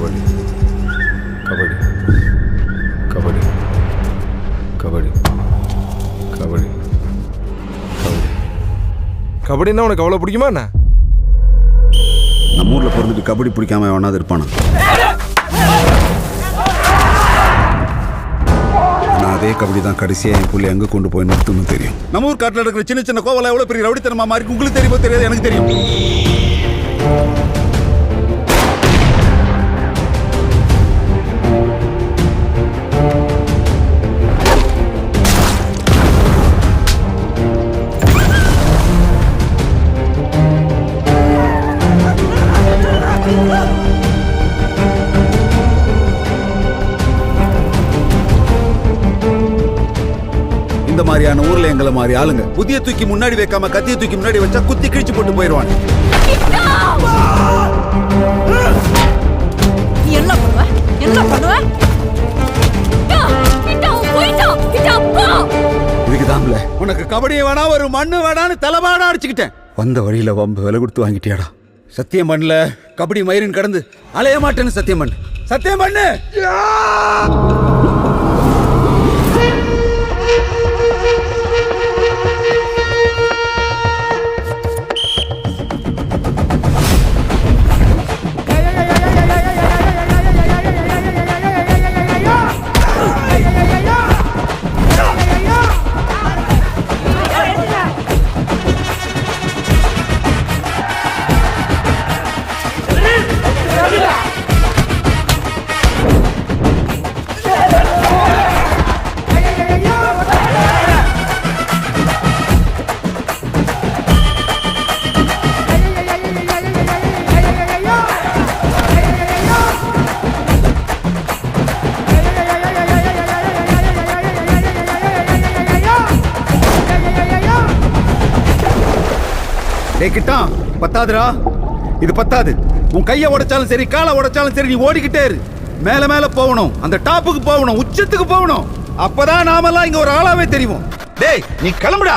கபடி கபடி கபடி கபடி கபடி கபடி கபடின்னா உனக்கு அவ்வளோ பிடிக்குமா என்ன? நம்ம ஊர்ல பிறந்துட்டு கபடி பிடிக்காம எவனாவது இருப்பானா? நான் அதே கபடி தான் கடைசியா என் புள்ளி எங்க கொண்டு போய் நிறுத்தணும் தெரியும். நம்ம ஊர் காட்டில் இருக்கிற சின்ன சின்ன கோவலை எவ்வளவு பெரிய ரவுடித்தனமா மாறி உங்களுக்கு தெரியுமோ தெரியாது, எனக்கு தெரியும். இந்த மாதிரியான ஊர்ல எங்களை மாதிரி ஆளுங்க புதிய தூக்கி முன்னாடி வைக்காம கத்திய தூக்கி முன்னாடி வச்சா குத்தி கிழிச்சு போட்டு போயிடுவாங்க. என்ன பண்ணுவ? என்ன பண்ணுவ? இதுக்குதான்ல உனக்கு கபடியை வேணா ஒரு மண்ணு வேணான்னு தலைபாடா அடிச்சுக்கிட்டேன். வந்த வழியில வம்பு விலை கொடுத்து வாங்கிட்டியாடா. சத்தியம் பண்ணல கபடி மயிரின் கடந்து அலைய மாட்டேன்னு சத்தியம் பண்ணு. சத்தியம் பண்ணு. கிட்டான் பத்தாதுரா, இது பத்தாது. உன் கையை உடைச்சாலும் சரி காலை உடைச்சாலும் சரி நீ ஓடிக்கிட்டே இரு. மேல மேல போகணும், அந்த டாப்புக்கு போகணும், உச்சத்துக்கு போகணும். அப்பதான் நாமெல்லாம் இங்க ஒரு ஆளாவே தெரியும். டேய் நீ கிளம்புடா.